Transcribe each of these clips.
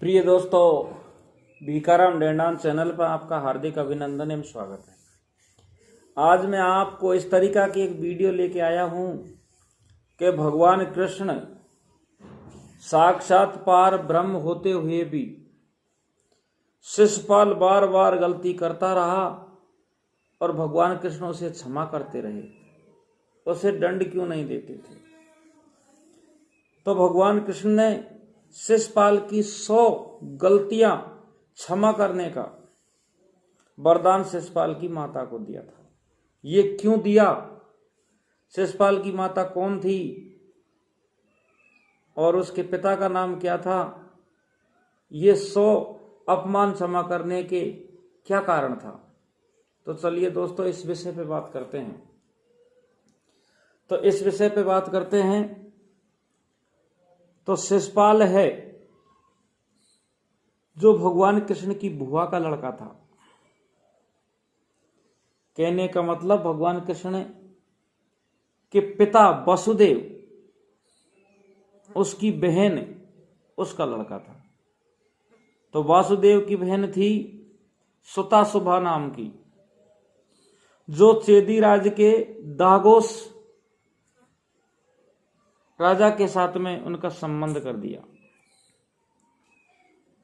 प्रिय दोस्तों, भीखाराम डेंडान चैनल पर आपका हार्दिक अभिनंदन एवं स्वागत है। आज मैं आपको इस तरीका की एक वीडियो लेके आया हूं कि भगवान कृष्ण साक्षात पार ब्रह्म होते हुए भी शिशुपाल बार बार गलती करता रहा और भगवान कृष्ण उसे क्षमा करते रहे, उसे दंड क्यों नहीं देते थे। तो भगवान कृष्ण ने शिशुपाल की 100 गलतियां क्षमा करने का वरदान शिशुपाल की माता को दिया था। ये क्यों दिया? शिशुपाल की माता कौन थी और उसके पिता का नाम क्या था? ये 100 अपमान क्षमा करने के क्या कारण था? तो चलिए दोस्तों, इस विषय पे बात करते हैं। तो शिशुपाल है जो भगवान कृष्ण की बुआ का लड़का था। कहने का मतलब भगवान कृष्ण के पिता वसुदेव, उसकी बहन उसका लड़का था। तो वासुदेव की बहन थी सुतासुभा नाम की, जो चेदी राज के दागोस राजा के साथ में उनका संबंध कर दिया।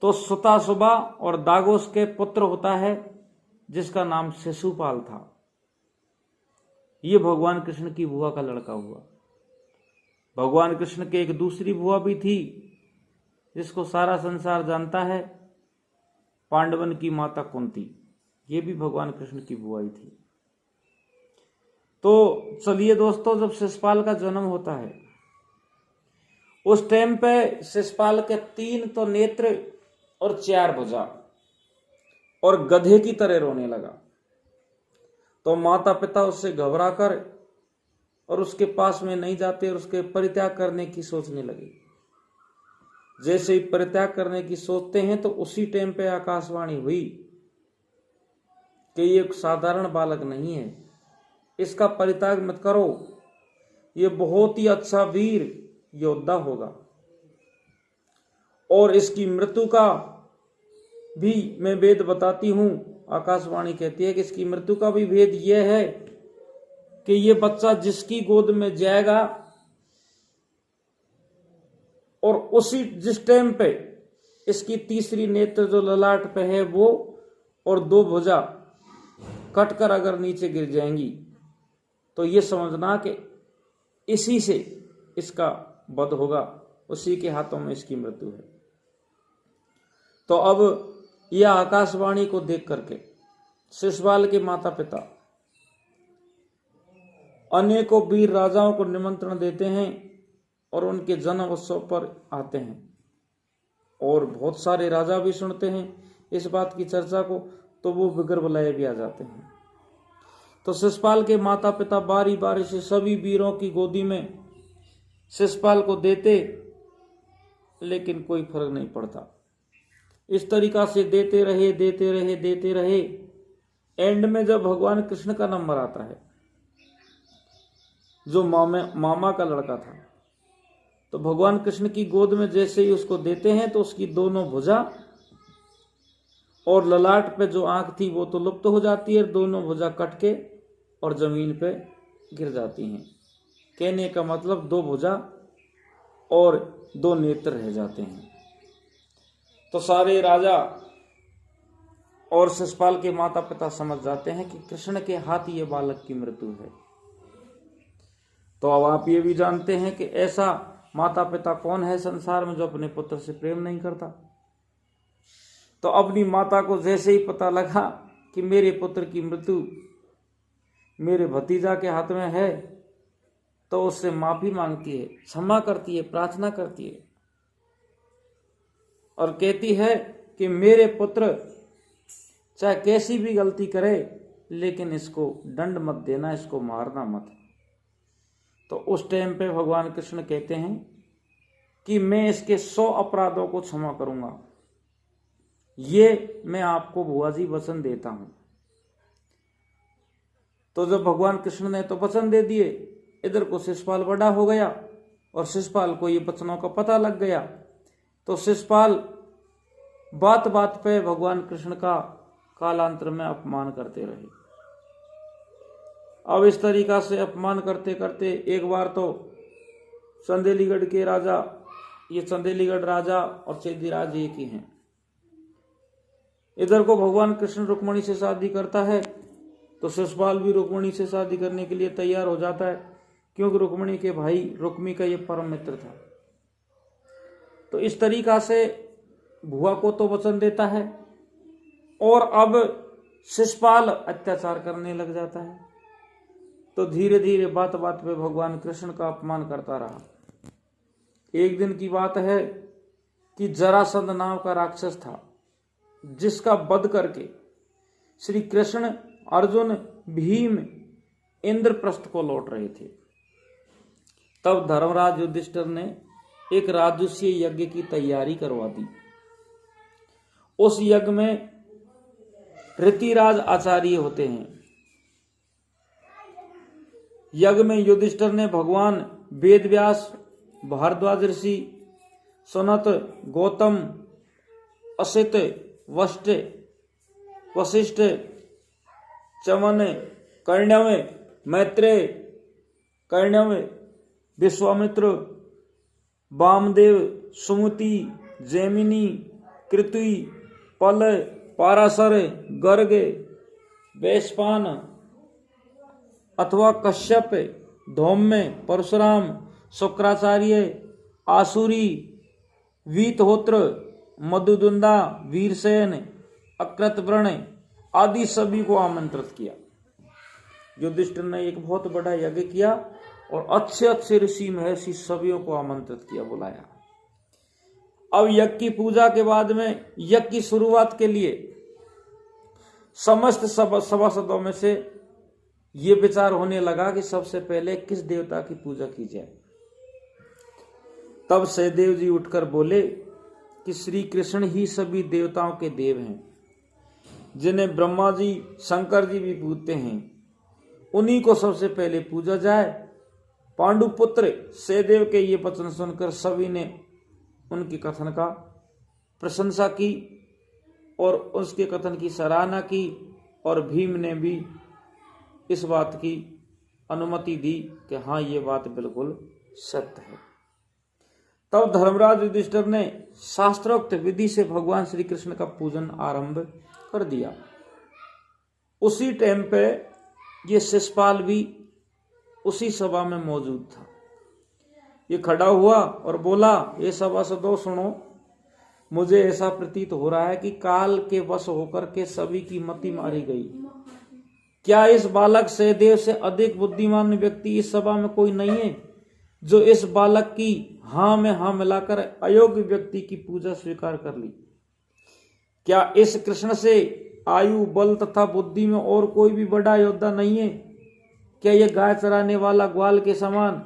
तो सुतासुभा और दागोस के पुत्र होता है जिसका नाम शिशुपाल था। ये भगवान कृष्ण की बुआ का लड़का हुआ। भगवान कृष्ण के एक दूसरी बुआ भी थी जिसको सारा संसार जानता है, पांडवन की माता कुंती। ये भी भगवान कृष्ण की बुआ ही थी। तो चलिए दोस्तों, जब शिशुपाल का जन्म होता है उस टाइम पे शिशुपाल के 3 तो नेत्र और 4 भुजा और गधे की तरह रोने लगा। तो माता पिता उससे घबरा कर और उसके पास में नहीं जाते और उसके परित्याग करने की सोचने लगे। जैसे ही परित्याग करने की सोचते हैं तो उसी टाइम पे आकाशवाणी हुई कि ये एक साधारण बालक नहीं है, इसका परित्याग मत करो, ये बहुत ही अच्छा वीर योद्धा होगा और इसकी मृत्यु का भी मैं भेद बताती हूं। आकाशवाणी कहती है कि इसकी मृत्यु का भी भेद यह है कि ये बच्चा जिसकी गोद में जाएगा और उसी जिस टाइम पे इसकी तीसरी नेत्र जो ललाट पे है वो और 2 भुजा कटकर अगर नीचे गिर जाएंगी तो ये समझना कि इसी से इसका वध होगा, उसी के हाथों में इसकी मृत्यु है। तो अब यह आकाशवाणी को देख करके शिशुपाल के माता पिता अनेकों वीर राजाओं को निमंत्रण देते हैं और उनके जन्म उत्सव पर आते हैं और बहुत सारे राजा भी सुनते हैं इस बात की चर्चा को, तो वो बिगर बुलाए भी आ जाते हैं। तो शिशुपाल के माता पिता बारी बारी से सभी वीरों की गोदी में शिशुपाल को देते, लेकिन कोई फर्क नहीं पड़ता। इस तरीका से देते रहे। एंड में जब भगवान कृष्ण का नंबर आता है, जो मामा का लड़का था, तो भगवान कृष्ण की गोद में जैसे ही उसको देते हैं तो उसकी दोनों भुजा और ललाट पे जो आंख थी वो तो लुप्त हो जाती है, दोनों भुजा कट के और जमीन पे गिर जाती हैं। कहने का मतलब 2 भुजा और 2 नेत्र रह जाते हैं। तो सारे राजा और शिशुपाल के माता पिता समझ जाते हैं कि कृष्ण के हाथ ये बालक की मृत्यु है। तो अब आप ये भी जानते हैं कि ऐसा माता पिता कौन है संसार में जो अपने पुत्र से प्रेम नहीं करता। तो अपनी माता को जैसे ही पता लगा कि मेरे पुत्र की मृत्यु मेरे भतीजा के हाथ में है, तो उससे माफी मांगती है, क्षमा करती है, प्रार्थना करती है और कहती है कि मेरे पुत्र चाहे कैसी भी गलती करे लेकिन इसको दंड मत देना, इसको मारना मत। तो उस टाइम पे भगवान कृष्ण कहते हैं कि मैं इसके 100 अपराधों को क्षमा करूंगा, ये मैं आपको बुआ जी वचन देता हूं। तो जब भगवान कृष्ण ने तो वचन दे दिए, इधर को शिशुपाल बड़ा हो गया और शिशुपाल को ये वचनों का पता लग गया। तो शिशुपाल बात बात पे भगवान कृष्ण का कालांतर में अपमान करते रहे। अब इस तरीका से अपमान करते करते एक बार तो चंदेलीगढ़ के राजा, ये चंदेलीगढ़ राजा और चेदीराज एक ही हैं, इधर को भगवान कृष्ण रुक्मणी से शादी करता है तो शिशुपाल भी रुक्मणी से शादी करने के लिए तैयार हो जाता है, क्योंकि रुक्मणी के भाई रुक्मी का ये परम मित्र था। तो इस तरीका से भुआ को तो वचन देता है और अब शिशुपाल अत्याचार करने लग जाता है। तो धीरे धीरे बात बात पे भगवान कृष्ण का अपमान करता रहा। एक दिन की बात है कि जरासंध नाम का राक्षस था, जिसका वध करके श्री कृष्ण, अर्जुन, भीम इंद्रप्रस्थ को लौट रहे थे। तब धर्मराज युधिष्ठिर ने एक राजसूय यज्ञ की तैयारी करवा दी। उस यज्ञ में ऋतिराज आचार्य होते हैं। यज्ञ में युधिष्ठिर ने भगवान वेदव्यास, भारद्वाज ऋषि, सनत, गौतम, असित, वशिष्ठ, चमन, कर्ण्यव, मैत्रेय, कर्ण्यव, विश्वामित्र, वामदेव, सुमति, जैमिनी, कृतु, पल, पाराशर, गर्ग, वैशपान अथवा कश्यप, धौम्य, परशुराम, शुक्राचार्य, आसुरी, वीतहोत्र, मधुदुंदा, वीरसेन, अकृतवर्ण आदि सभी को आमंत्रित किया। युधिष्ठिर ने एक बहुत बड़ा यज्ञ किया और अच्छे अच्छे ऋषि महर्षि सभी को आमंत्रित किया, बुलाया। अब यज्ञ की पूजा के बाद में यज्ञ की शुरुआत के लिए समस्त सभासदों में से ये विचार होने लगा कि सबसे पहले किस देवता की पूजा की जाए। तब सहदेव जी उठकर बोले कि श्री कृष्ण ही सभी देवताओं के देव हैं, जिन्हें ब्रह्मा जी, शंकर जी भी पूजते हैं, उन्हीं को सबसे पहले पूजा जाए। पांडुपुत्र सहदेव के ये वचन सुनकर सभी ने उनके कथन का प्रशंसा की और उसके कथन की सराहना की, और भीम ने भी इस बात की अनुमति दी कि हाँ, ये बात बिल्कुल सत्य है। तब धर्मराज युधिष्ठिर ने शास्त्रोक्त विधि से भगवान श्री कृष्ण का पूजन आरंभ कर दिया। उसी टाइम पे ये शिशुपाल भी उसी सभा में मौजूद था। ये खड़ा हुआ और बोला, ये सभासदों सुनो, मुझे ऐसा प्रतीत हो रहा है कि काल के वश होकर के सभी की मति मारी गई। क्या इस बालक सहदेव से अधिक बुद्धिमान व्यक्ति इस सभा में कोई नहीं है, जो इस बालक की हाँ में हाँ मिलाकर अयोग्य व्यक्ति की पूजा स्वीकार कर ली? क्या इस कृष्ण से आयु, बल तथा बुद्धि में और कोई भी बड़ा योद्धा नहीं है? क्या यह गाय चराने वाला ग्वाल के समान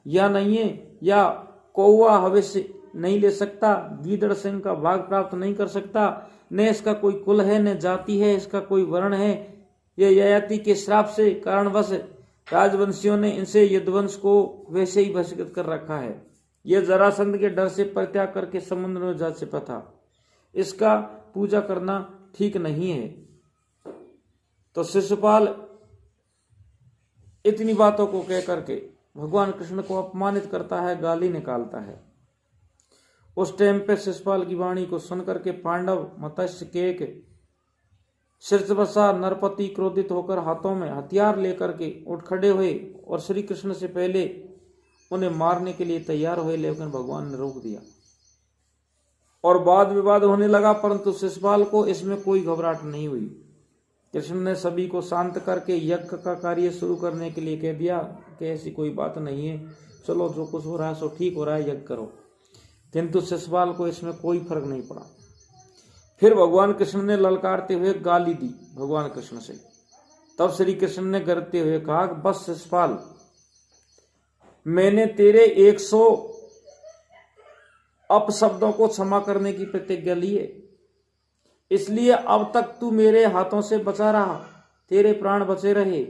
या नहीं है? या कौवा हविष्य नहीं ले सकता, गीदड़ सिंह का भाग प्राप्त नहीं कर सकता, न इसका कोई कुल है, न जाति है, इसका कोई वर्ण है। यह ययाति के श्राप से कारणवश राजवंशियों ने इनसे यदुवंश को वैसे ही बहिष्कृत कर रखा है। यह जरासंध के डर से परित्याग करके समुद्र में जा छिपा था। इसका पूजा करना ठीक नहीं है। तो शिशुपाल इतनी बातों को कह करके भगवान कृष्ण को अपमानित करता है, गाली निकालता है। उस टाइम पे शिशुपाल की वाणी को सुनकर के पांडव, मत्स्य, केक, शीर्षवसा, नरपति क्रोधित होकर हाथों में हथियार लेकर के उठ खड़े हुए और श्री कृष्ण से पहले उन्हें मारने के लिए तैयार हुए, लेकिन भगवान ने रोक दिया और वाद विवाद होने लगा। परंतु शिशुपाल को इसमें कोई घबराहट नहीं हुई। कृष्ण ने सभी को शांत करके यज्ञ का कार्य शुरू करने के लिए कह दिया कि ऐसी कोई बात नहीं है, चलो जो कुछ हो रहा है सो ठीक हो रहा है, यज्ञ करो। किंतु शिशुपाल को इसमें कोई फर्क नहीं पड़ा। फिर भगवान कृष्ण ने ललकारते हुए गाली दी भगवान कृष्ण से। तब श्री कृष्ण ने गरजते हुए कहा, बस शिशुपाल, मैंने तेरे 100 अपशब्दों को क्षमा करने की प्रतिज्ञा ली है, इसलिए अब तक तू मेरे हाथों से बचा रहा, तेरे प्राण बचे रहे।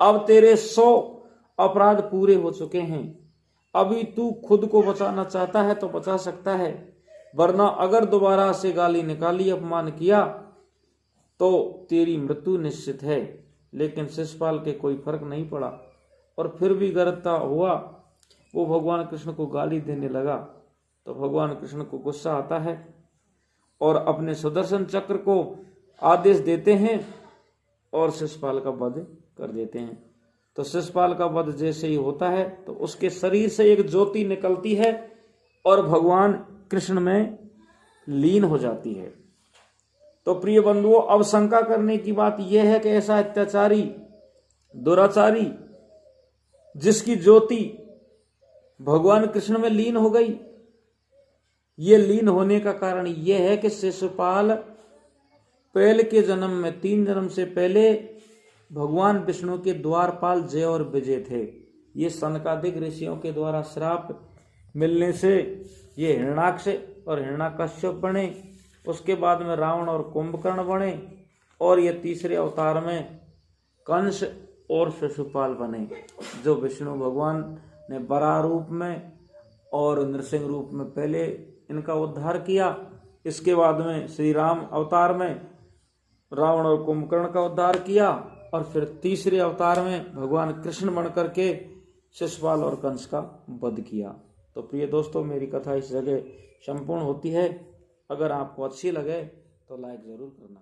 अब तेरे 100 अपराध पूरे हो चुके हैं। अभी तू खुद को बचाना चाहता है तो बचा सकता है, वरना अगर दोबारा से गाली निकाली, अपमान किया तो तेरी मृत्यु निश्चित है। लेकिन शिशुपाल के कोई फर्क नहीं पड़ा और फिर भी गर्जता हुआ वो भगवान कृष्ण को गाली देने लगा। तो भगवान कृष्ण को गुस्सा आता है और अपने सुदर्शन चक्र को आदेश देते हैं और शिशुपाल का वध कर देते हैं। तो शिशुपाल का वध जैसे ही होता है तो उसके शरीर से एक ज्योति निकलती है और भगवान कृष्ण में लीन हो जाती है। तो प्रिय बंधुओं, अब शंका करने की बात यह है कि ऐसा अत्याचारी, दुराचारी जिसकी ज्योति भगवान कृष्ण में लीन हो गई, ये लीन होने का कारण यह है कि शिशुपाल पहले के जन्म में, 3 जन्म से पहले भगवान विष्णु के द्वारपाल जय और विजय थे। ये सनकादिक ऋषियों के द्वारा श्राप मिलने से ये हिरण्याक्ष और हिरण्याकश्यप बने, उसके बाद में रावण और कुंभकर्ण बने और ये तीसरे अवतार में कंस और शिशुपाल बने, जो विष्णु भगवान ने वराह रूप में और नृसिंह रूप में पहले इनका उद्धार किया। इसके बाद में श्री राम अवतार में रावण और कुंभकर्ण का उद्धार किया और फिर तीसरे अवतार में भगवान कृष्ण बन करके शिशुपाल और कंस का वध किया। तो प्रिय दोस्तों, मेरी कथा इस जगह संपूर्ण होती है। अगर आपको अच्छी लगे तो लाइक जरूर करना।